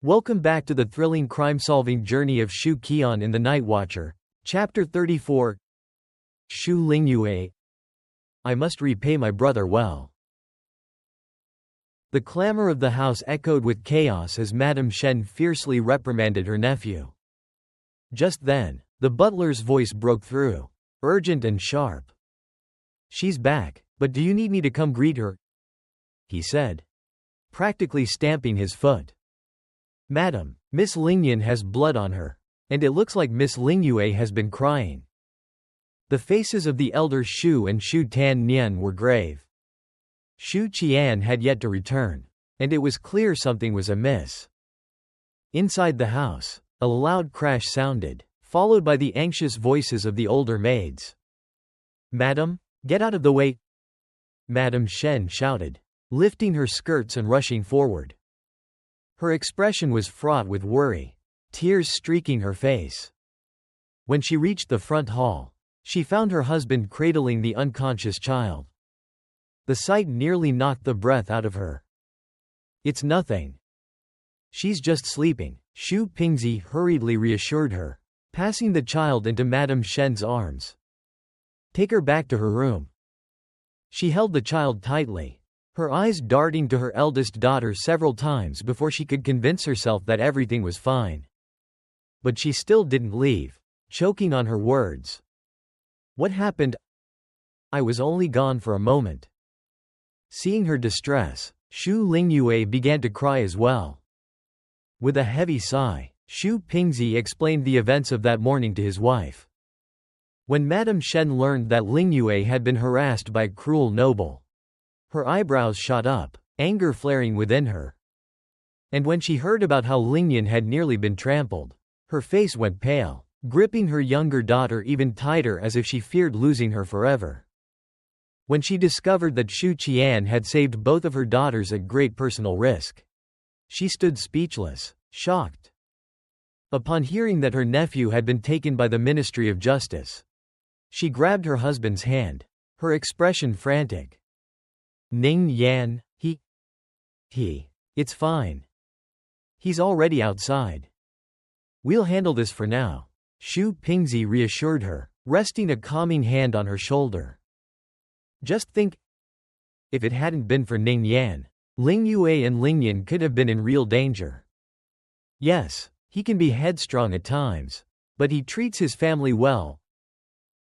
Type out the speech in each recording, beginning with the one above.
Welcome back to the thrilling crime-solving journey of Xu Qi'an in the Nightwatcher. Chapter 34. Xu Lingyue. I must repay my brother well. The clamor of the house echoed with chaos as Madame Shen fiercely reprimanded her nephew. Just then, the butler's voice broke through, urgent and sharp. "She's back, but do you need me to come greet her?" he said, practically stamping his foot. "Madam, Miss Lingyan has blood on her, and it looks like Miss Lingyue has been crying." The faces of the elders Xu and Xu Tan were grave. Xu Qi'an had yet to return, and it was clear something was amiss. Inside the house, a loud crash sounded, followed by the anxious voices of the older maids. "Madam, get out of the way!" Madame Shen shouted, lifting her skirts and rushing forward. Her expression was fraught with worry, tears streaking her face. When she reached the front hall, she found her husband cradling the unconscious child. The sight nearly knocked the breath out of her. "It's nothing. She's just sleeping," Xu Pingzi hurriedly reassured her, passing the child into Madame Shen's arms. "Take her back to her room." She held the child tightly, her eyes darting to her eldest daughter several times before she could convince herself that everything was fine. But she still didn't leave, choking on her words. "What happened? I was only gone for a moment." Seeing her distress, Xu Lingyue began to cry as well. With a heavy sigh, Xu Pingzi explained the events of that morning to his wife. When Madame Shen learned that Lingyue had been harassed by a cruel noble, her eyebrows shot up, anger flaring within her. And when she heard about how Lingyan had nearly been trampled, her face went pale, gripping her younger daughter even tighter as if she feared losing her forever. When she discovered that Xu Qi'an had saved both of her daughters at great personal risk, she stood speechless, shocked. Upon hearing that her nephew had been taken by the Ministry of Justice, she grabbed her husband's hand, her expression frantic. "Ning Yan, it's fine. He's already outside. We'll handle this for now," Xu Pingzi reassured her, resting a calming hand on her shoulder. "Just think, if it hadn't been for Ning Yan, Lingyue and Lingyan could have been in real danger. Yes, he can be headstrong at times, but he treats his family well.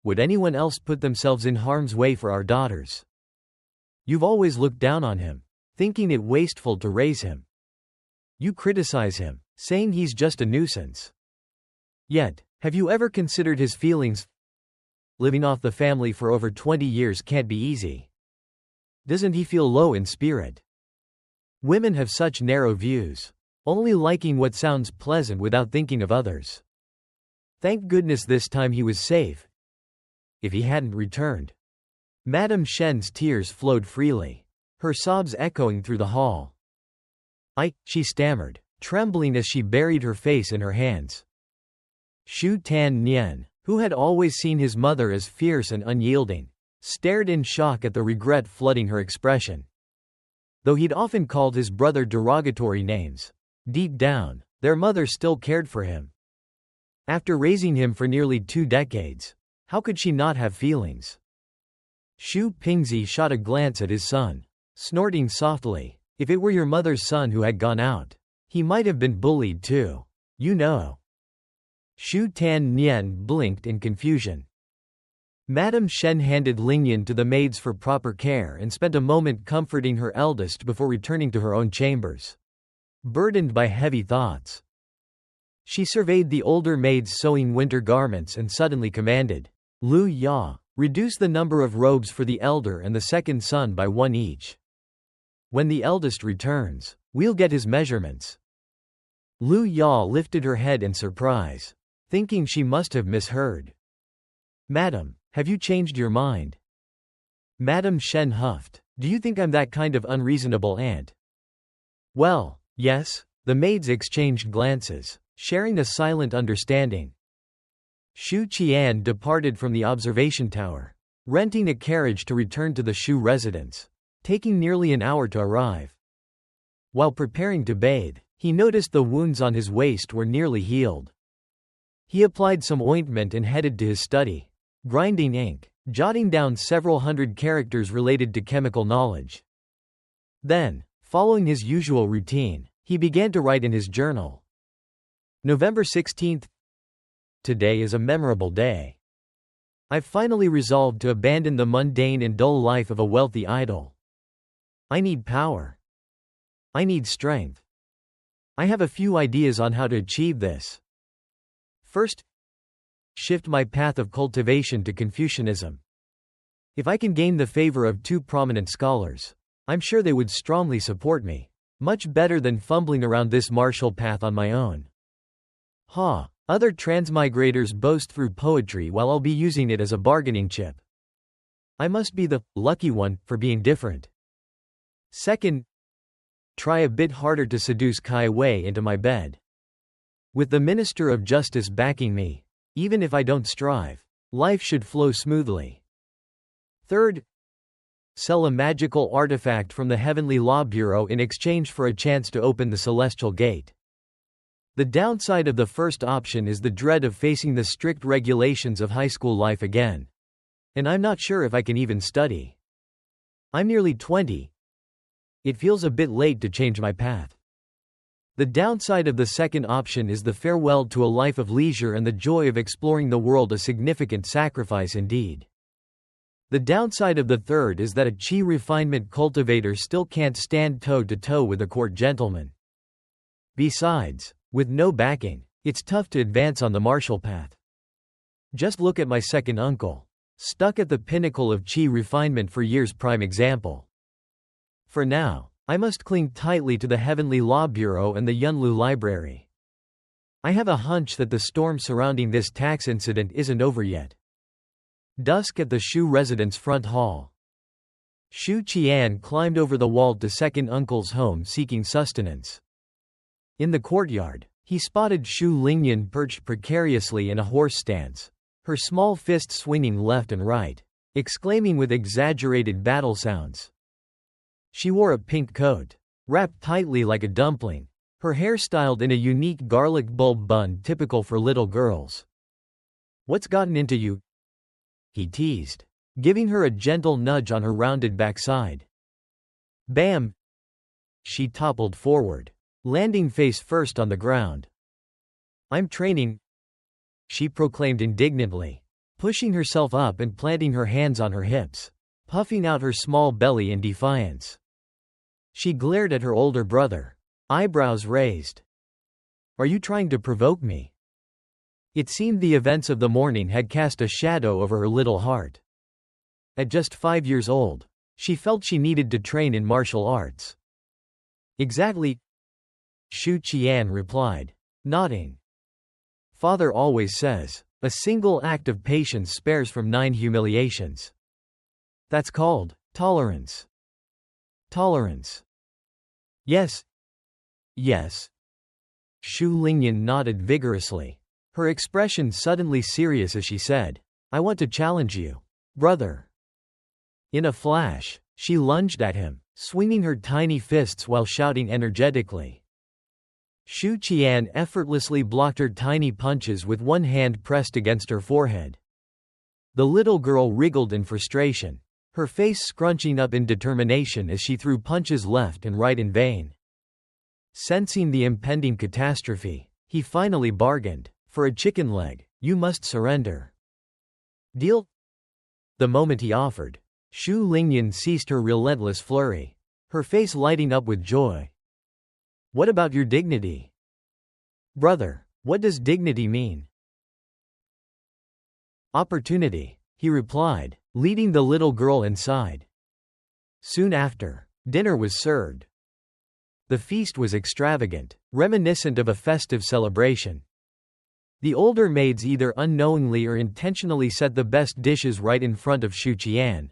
Would anyone else put themselves in harm's way for our daughters? You've always looked down on him, thinking it wasteful to raise him. You criticize him, saying he's just a nuisance. Yet, have you ever considered his feelings? Living off the family for over 20 years can't be easy. Doesn't he feel low in spirit? Women have such narrow views, only liking what sounds pleasant without thinking of others. Thank goodness this time he was safe. If he hadn't returned..." Madame Shen's tears flowed freely, her sobs echoing through the hall. She stammered, trembling as she buried her face in her hands. Xu Tan, who had always seen his mother as fierce and unyielding, stared in shock at the regret flooding her expression. Though he'd often called his brother derogatory names, deep down, their mother still cared for him. After raising him for nearly 2 decades, how could she not have feelings? Xu Pingzi shot a glance at his son, snorting softly. "If it were your mother's son who had gone out, he might have been bullied too, you know." Xu Tan blinked in confusion. Madame Shen handed Lingyan to the maids for proper care and spent a moment comforting her eldest before returning to her own chambers, burdened by heavy thoughts. She surveyed the older maids sewing winter garments and suddenly commanded, "Lu Ya, reduce the number of robes for the elder and the second son by 1 each. When the eldest returns, we'll get his measurements." Lu Ya lifted her head in surprise, thinking she must have misheard. "Madam, have you changed your mind?" Madame Shen huffed. "Do you think I'm that kind of unreasonable aunt?" "Well, yes." The maids exchanged glances, sharing a silent understanding. Xu Qi'an departed from the observation tower, renting a carriage to return to the Xu residence, taking nearly an hour to arrive. While preparing to bathe, He noticed the wounds on his waist were nearly healed. He applied some ointment and headed to his study, grinding ink, jotting down several hundred characters related to chemical knowledge. Then, following his usual routine, he began to write in his journal. November 16th. Today is a memorable day. I've finally resolved to abandon the mundane and dull life of a wealthy idol. I need power. I need strength. I have a few ideas on how to achieve this. First, shift my path of cultivation to Confucianism. If I can gain the favor of two prominent scholars, I'm sure they would strongly support me. Much better than fumbling around this martial path on my own. Other transmigrators boast through poetry while I'll be using it as a bargaining chip. I must be the lucky one for being different. Second, try a bit harder to seduce Kai Wei into my bed. With the Minister of Justice backing me, even if I don't strive, life should flow smoothly. Third, sell a magical artifact from the Heavenly Law Bureau in exchange for a chance to open the Celestial Gate. The downside of the first option is the dread of facing the strict regulations of high school life again. And I'm not sure if I can even study. I'm nearly 20. It feels a bit late to change my path. The downside of the second option is the farewell to a life of leisure and the joy of exploring the world, a significant sacrifice indeed. The downside of the third is that a Qi refinement cultivator still can't stand toe-to-toe with a court gentleman. Besides, with no backing, it's tough to advance on the martial path. Just look at my second uncle. Stuck at the pinnacle of Qi refinement for years, prime example. For now, I must cling tightly to the Heavenly Law Bureau and the Yunlu Library. I have a hunch that the storm surrounding this tax incident isn't over yet. Dusk at the Xu residence front hall. Xu Qi'an climbed over the wall to second uncle's home seeking sustenance. In the courtyard, he spotted Xu Lingyan perched precariously in a horse stance, her small fist swinging left and right, exclaiming with exaggerated battle sounds. She wore a pink coat, wrapped tightly like a dumpling, her hair styled in a unique garlic bulb bun typical for little girls. "What's gotten into you?" he teased, giving her a gentle nudge on her rounded backside. Bam! She toppled forward, landing face first on the ground. "I'm training," she proclaimed indignantly, pushing herself up and planting her hands on her hips, puffing out her small belly in defiance. She glared at her older brother, eyebrows raised. "Are you trying to provoke me?" It seemed the events of the morning had cast a shadow over her little heart. At just 5 years old, she felt she needed to train in martial arts. "Exactly," Xu Qi'an replied, nodding. "Father always says, a single act of patience spares from 9 humiliations. That's called tolerance." "Tolerance." Yes. Xu Lingyan nodded vigorously, her expression suddenly serious as she said, "I want to challenge you, brother." In a flash, she lunged at him, swinging her tiny fists while shouting energetically. Xu Qi'an effortlessly blocked her tiny punches with one hand pressed against her forehead. The little girl wriggled in frustration, her face scrunching up in determination as she threw punches left and right in vain. Sensing the impending catastrophe, he finally bargained, "For a chicken leg, you must surrender." "Deal?" The moment he offered, Xu Lingyan ceased her relentless flurry, her face lighting up with joy. "What about your dignity?" "Brother, what does dignity mean?" "Opportunity," he replied, leading the little girl inside. Soon after, dinner was served. The feast was extravagant, reminiscent of a festive celebration. The older maids either unknowingly or intentionally set the best dishes right in front of Xu Qi'an.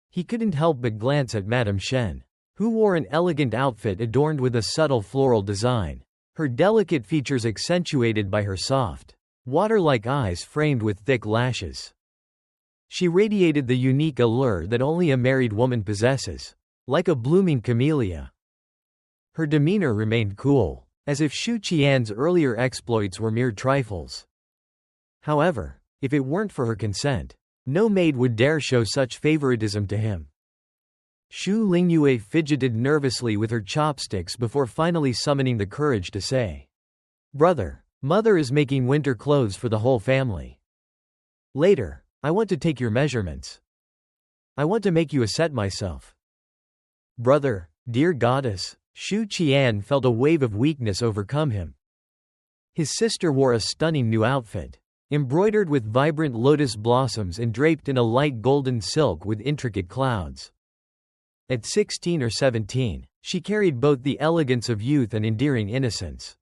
He couldn't help but glance at Madame Shen, who wore an elegant outfit adorned with a subtle floral design, her delicate features accentuated by her soft, water-like eyes framed with thick lashes. She radiated the unique allure that only a married woman possesses, like a blooming camellia. Her demeanor remained cool, as if Xu Qi'an's earlier exploits were mere trifles. However, if it weren't for her consent, no maid would dare show such favoritism to him. Xu Lingyue fidgeted nervously with her chopsticks before finally summoning the courage to say, "Brother, mother is making winter clothes for the whole family. Later, I want to take your measurements. I want to make you a set myself." "Brother, dear goddess," Xu Qi'an felt a wave of weakness overcome him. His sister wore a stunning new outfit, embroidered with vibrant lotus blossoms and draped in a light golden silk with intricate clouds. At 16 or 17, she carried both the elegance of youth and endearing innocence.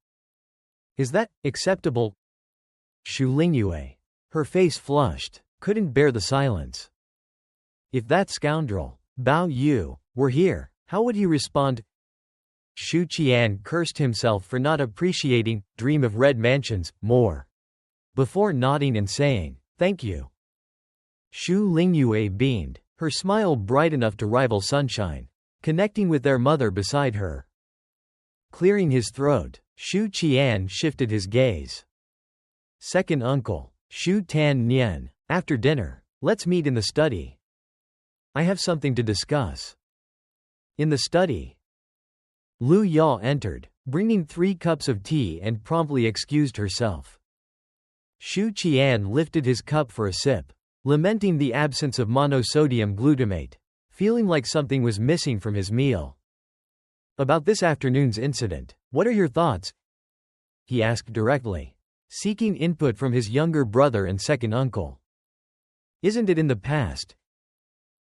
"Is that acceptable?" Xu Lingyue, her face flushed, couldn't bear the silence. If that scoundrel, Bao Yu, were here, how would he respond? Xu Qi'an cursed himself for not appreciating "Dream of Red Mansions" more, before nodding and saying, "Thank you." Xu Lingyue beamed, her smile bright enough to rival sunshine, connecting with their mother beside her. Clearing his throat, Xu Qi'an shifted his gaze. "Second uncle, Xu Tan Nian, after dinner, let's meet in the study. I have something to discuss." In the study, Lu Ya entered, bringing 3 cups of tea and promptly excused herself. Xu Qi'an lifted his cup for a sip, lamenting the absence of monosodium glutamate, feeling like something was missing from his meal. "About this afternoon's incident, what are your thoughts?" he asked directly, seeking input from his younger brother and second uncle. "Isn't it in the past?"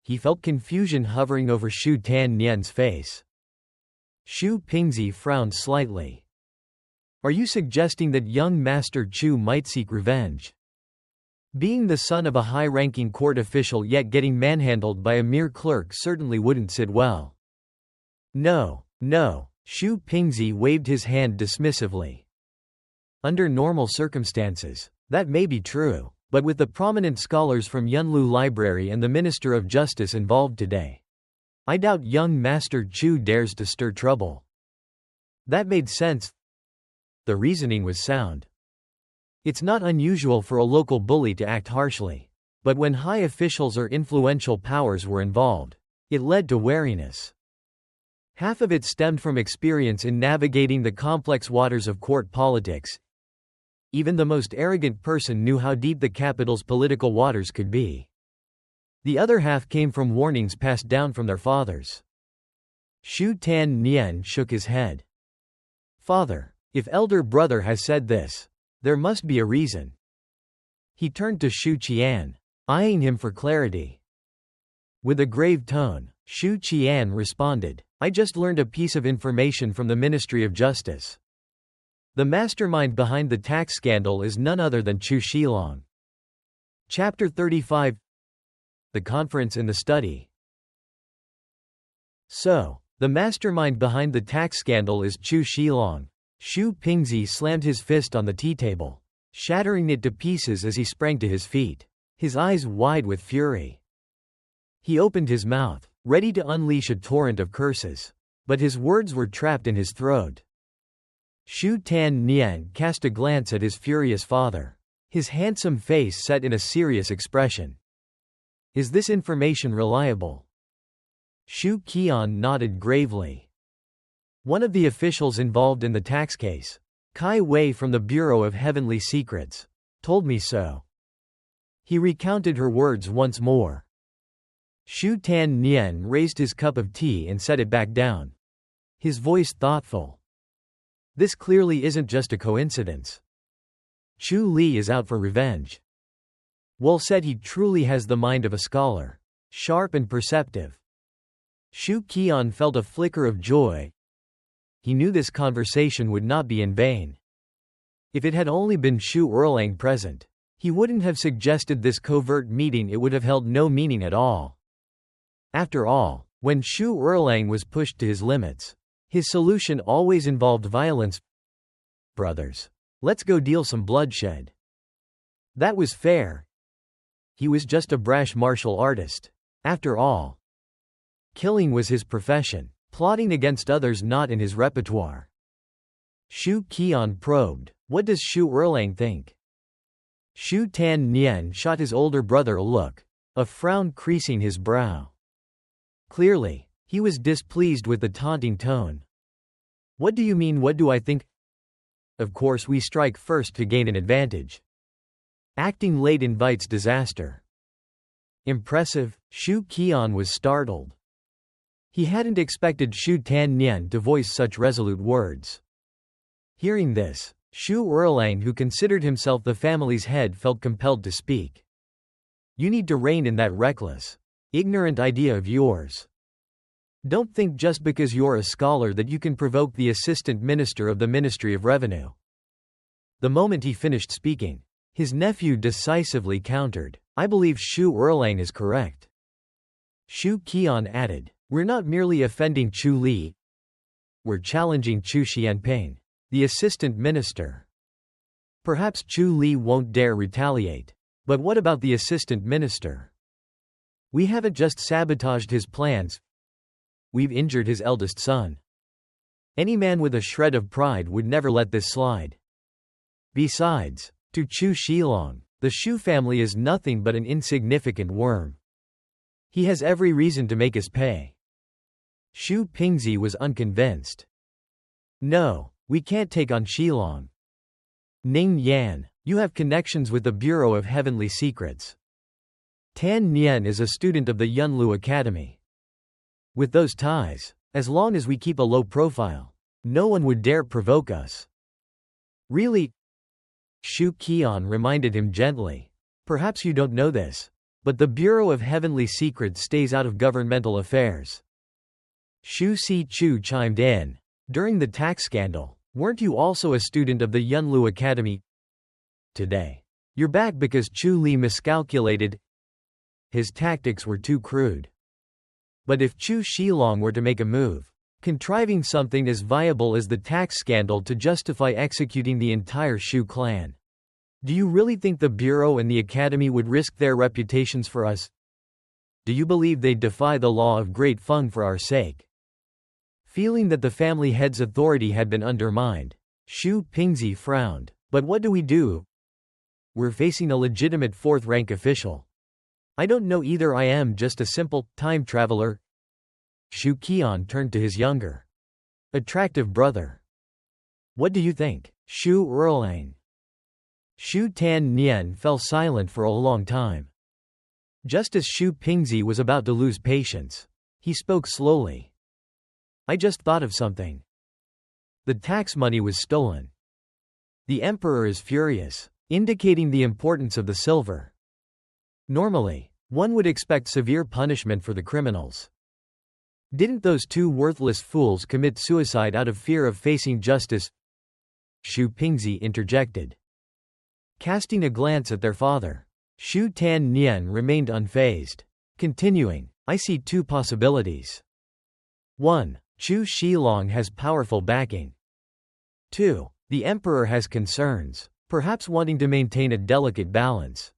He felt confusion hovering over Xu Tan Nian's face. Xu Pingzi frowned slightly. "Are you suggesting that young Master Chu might seek revenge? Being the son of a high-ranking court official yet getting manhandled by a mere clerk certainly wouldn't sit well." No, Xu Pingzi waved his hand dismissively. "Under normal circumstances, that may be true, but with the prominent scholars from Yunlu Library and the Minister of Justice involved today, I doubt young Master Chu dares to stir trouble." That made sense. The reasoning was sound. It's not unusual for a local bully to act harshly. But when high officials or influential powers were involved, it led to wariness. Half of it stemmed from experience in navigating the complex waters of court politics. Even the most arrogant person knew how deep the capital's political waters could be. The other half came from warnings passed down from their fathers. Xu Tan Nian shook his head. "Father, if elder brother has said this, there must be a reason." He turned to Xu Qi'an, eyeing him for clarity. With a grave tone, Xu Qi'an responded, "I just learned a piece of information from the Ministry of Justice. The mastermind behind the tax scandal is none other than Chu Shilong." Chapter 35. The conference in the study. "So, the mastermind behind the tax scandal is Chu Shilong." Xu Pingzi slammed his fist on the tea table, shattering it to pieces as he sprang to his feet, his eyes wide with fury. He opened his mouth, ready to unleash a torrent of curses, but his words were trapped in his throat. Xu Tan Nian cast a glance at his furious father, his handsome face set in a serious expression. "Is this information reliable?" Xu Qi'an nodded gravely. "One of the officials involved in the tax case, Kai Wei from the Bureau of Heavenly Secrets, told me so." He recounted her words once more. Xu Tan Nian raised his cup of tea and set it back down, his voice thoughtful. "This clearly isn't just a coincidence. Chu Li is out for revenge." Wool said he truly has the mind of a scholar, sharp and perceptive. Xu Qi'an felt a flicker of joy. He knew this conversation would not be in vain. If it had only been Xu Erlang present, he wouldn't have suggested this covert meeting. It would have held no meaning at all. After all, when Xu Erlang was pushed to his limits, his solution always involved violence. "Brothers, let's go deal some bloodshed." That was fair. He was just a brash martial artist. After all, killing was his profession. Plotting against others not in his repertoire. Xu Qi'an probed, what does Xu Erlang think? Xu Tiannian shot his older brother a look, a frown creasing his brow. Clearly, he was displeased with the taunting tone. What do you mean, what do I think? Of course we strike first to gain an advantage. Acting late invites disaster. Impressive, Xu Qi'an was startled. He hadn't expected Xu Tiannian to voice such resolute words. Hearing this, Xu Erlang, who considered himself the family's head, felt compelled to speak. You need to rein in that reckless, ignorant idea of yours. Don't think just because you're a scholar that you can provoke the assistant minister of the Ministry of Revenue. The moment he finished speaking, his nephew decisively countered, I believe Xu Erlang is correct. Xu Qi'an added, we're not merely offending Chu Li. We're challenging Chu Xianping, the assistant minister. Perhaps Chu Li won't dare retaliate. But what about the assistant minister? We haven't just sabotaged his plans. We've injured his eldest son. Any man with a shred of pride would never let this slide. Besides, to Chu Shilong, the Xu family is nothing but an insignificant worm. He has every reason to make us pay. Xu Pingzi was unconvinced. No, we can't take on Shilong. Ning Yan, you have connections with the Bureau of Heavenly Secrets. Tan Nian is a student of the Yunlu Academy. With those ties, as long as we keep a low profile, no one would dare provoke us. Really? Xu Qi'an reminded him gently. Perhaps you don't know this, but the Bureau of Heavenly Secrets stays out of governmental affairs. Xu Si-chu chimed in. During the tax scandal, weren't you also a student of the Yunlu Academy? Today, you're back because Chu Li miscalculated. His tactics were too crude. But if Chu Shilong were to make a move, contriving something as viable as the tax scandal to justify executing the entire Xu clan, do you really think the Bureau and the Academy would risk their reputations for us? Do you believe they'd defy the law of Great Feng for our sake? Feeling that the family head's authority had been undermined, Xu Pingzi frowned. But what do we do? We're facing a legitimate fourth-rank official. I don't know either. I am just a simple time traveler. Xu Qi'an turned to his younger, attractive brother. What do you think, Xu Erlang? Xu Tiannian fell silent for a long time. Just as Xu Pingzi was about to lose patience, he spoke slowly. I just thought of something. The tax money was stolen. The emperor is furious, indicating the importance of the silver. Normally, one would expect severe punishment for the criminals. Didn't those two worthless fools commit suicide out of fear of facing justice? Xu Pingzi interjected. Casting a glance at their father, Xu Tiannian remained unfazed. Continuing, I see two possibilities. 1. Chu Shilong has powerful backing. 2. The emperor has concerns, perhaps wanting to maintain a delicate balance.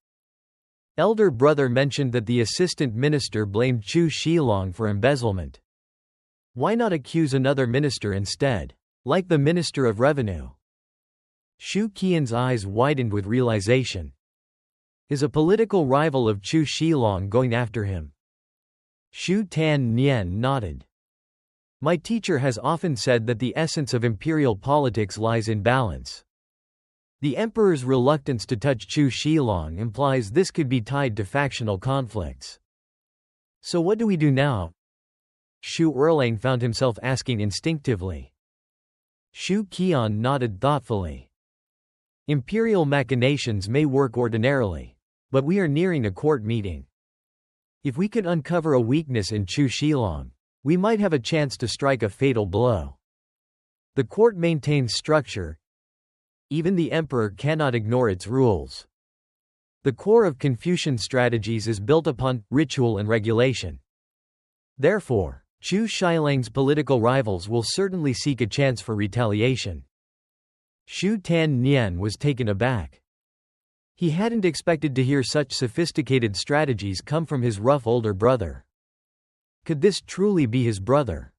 Elder brother mentioned that the assistant minister blamed Chu Shilong for embezzlement. Why not accuse another minister instead, like the Minister of Revenue? Xu Qi'an's eyes widened with realization. Is a political rival of Chu Shilong going after him? Xu Tiannian nodded. My teacher has often said that the essence of imperial politics lies in balance. The emperor's reluctance to touch Chu Shilong implies this could be tied to factional conflicts. So what do we do now? Xu Erlang found himself asking instinctively. Xu Qi'an nodded thoughtfully. Imperial machinations may work ordinarily, but we are nearing a court meeting. If we could uncover a weakness in Chu Shilong, we might have a chance to strike a fatal blow. The court maintains structure. Even the emperor cannot ignore its rules. The core of Confucian strategies is built upon ritual and regulation. Therefore, Chu Shilang's political rivals will certainly seek a chance for retaliation. Xu Tiannian was taken aback. He hadn't expected to hear such sophisticated strategies come from his rough older brother. Could this truly be his brother?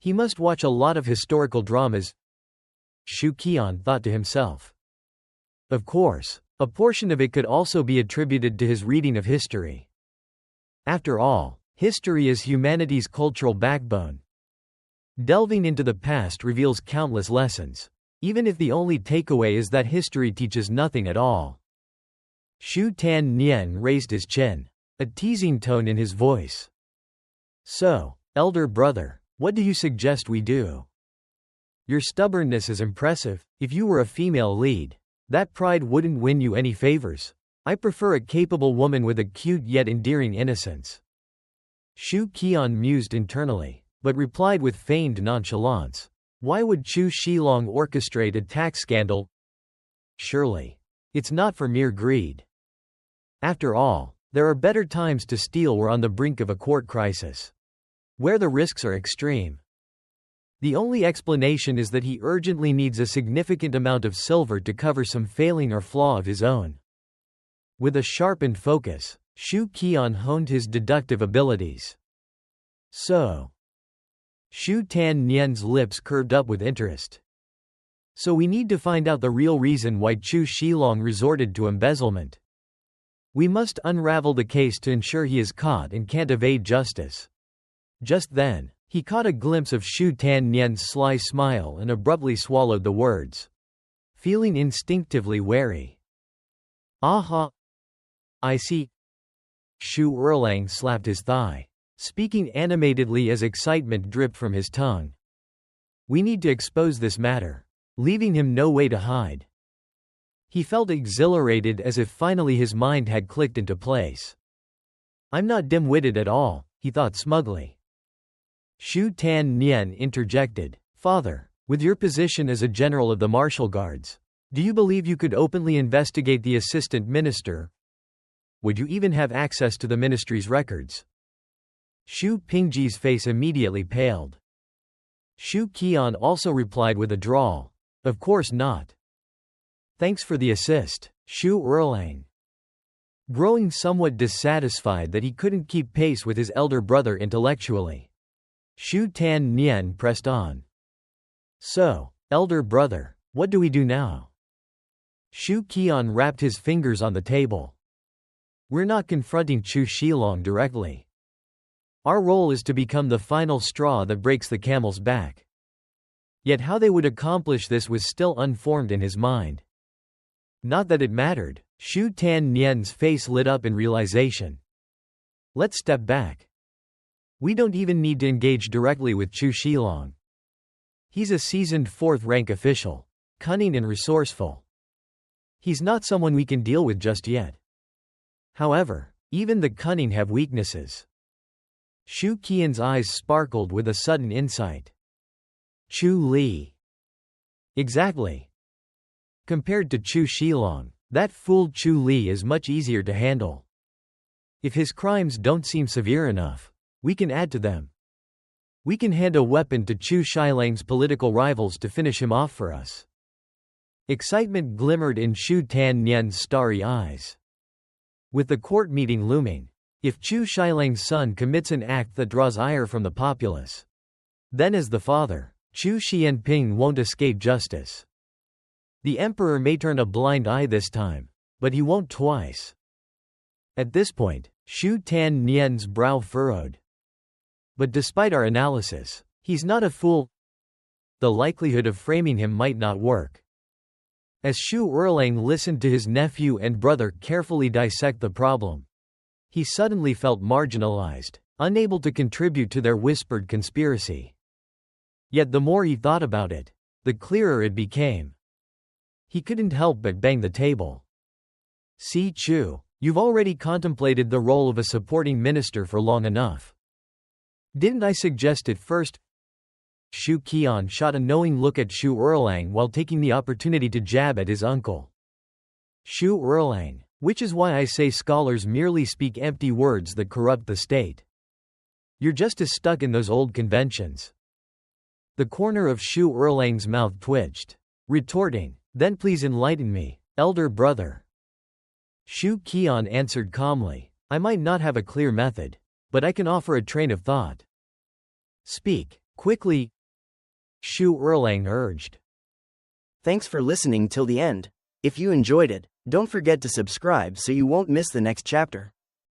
He must watch a lot of historical dramas, Xu Qi'an thought to himself. Of course, a portion of it could also be attributed to his reading of history. After all, history is humanity's cultural backbone. Delving into the past reveals countless lessons, even if the only takeaway is that history teaches nothing at all. Xu Tiannian raised his chin, a teasing tone in his voice. So, elder brother, what do you suggest we do? Your stubbornness is impressive. If you were a female lead, that pride wouldn't win you any favors. I prefer a capable woman with a cute yet endearing innocence. Xu Qi'an mused internally, but replied with feigned nonchalance. Why would Chu Shilong orchestrate a tax scandal? Surely, it's not for mere greed. After all, there are better times to steal. We're on the brink of a court crisis, where the risks are extreme. The only explanation is that he urgently needs a significant amount of silver to cover some failing or flaw of his own. With a sharpened focus, Xu Qi'an honed his deductive abilities. So, Xu Tiannian's lips curved up with interest. So we need to find out the real reason why Chu Shilong resorted to embezzlement. We must unravel the case to ensure he is caught and can't evade justice. Just then, he caught a glimpse of Xu Tiannian's sly smile and abruptly swallowed the words, feeling instinctively wary. Aha! I see. Xu Erlang slapped his thigh, speaking animatedly as excitement dripped from his tongue. We need to expose this matter, leaving him no way to hide. He felt exhilarated as if finally his mind had clicked into place. I'm not dim-witted at all, he thought smugly. Xu Tiannian interjected, Father, with your position as a general of the martial guards, do you believe you could openly investigate the assistant minister? Would you even have access to the ministry's records? Xu Pingji's face immediately paled. Xu Qi'an also replied with a drawl, Of course not. Thanks for the assist, Xu Erlang. Growing somewhat dissatisfied that he couldn't keep pace with his elder brother intellectually, Xu Tiannian pressed on. So, elder brother, what do we do now? Xu Qi'an rapped his fingers on the table. We're not confronting Chu Shilong directly. Our role is to become the final straw that breaks the camel's back. Yet how they would accomplish this was still unformed in his mind. Not that it mattered, Xu Tiannian's face lit up in realization. Let's step back. We don't even need to engage directly with Chu Shilong. He's a seasoned fourth-rank official, cunning and resourceful. He's not someone we can deal with just yet. However, even the cunning have weaknesses. Xu Qi'an's eyes sparkled with a sudden insight. Chu Li. Exactly. Compared to Chu Shilong, that fool Chu Li is much easier to handle. If his crimes don't seem severe enough, we can add to them. We can hand a weapon to Chu Shilang's political rivals to finish him off for us. Excitement glimmered in Xu Tiannian's starry eyes. With the court meeting looming, if Chu Shilang's son commits an act that draws ire from the populace, then as the father, Chu Xianping won't escape justice. The emperor may turn a blind eye this time, but he won't twice. At this point, Xu Tiannian's brow furrowed. But despite our analysis, he's not a fool. The likelihood of framing him might not work. As Xu Erlang listened to his nephew and brother carefully dissect the problem, he suddenly felt marginalized, unable to contribute to their whispered conspiracy. Yet the more he thought about it, the clearer it became. He couldn't help but bang the table. See Chu, you've already contemplated the role of a supporting minister for long enough. Didn't I suggest it first? Xu Qi'an shot a knowing look at Xu Erlang while taking the opportunity to jab at his uncle. Xu Erlang, which is why I say scholars merely speak empty words that corrupt the state. You're just as stuck in those old conventions. The corner of Xu Erlang's mouth twitched, retorting, Then please enlighten me, elder brother. Xu Qi'an answered calmly, I might not have a clear method, but I can offer a train of thought. Speak. Quickly, Xu Erlang urged. Thanks for listening till the end. If you enjoyed it, don't forget to subscribe so you won't miss the next chapter.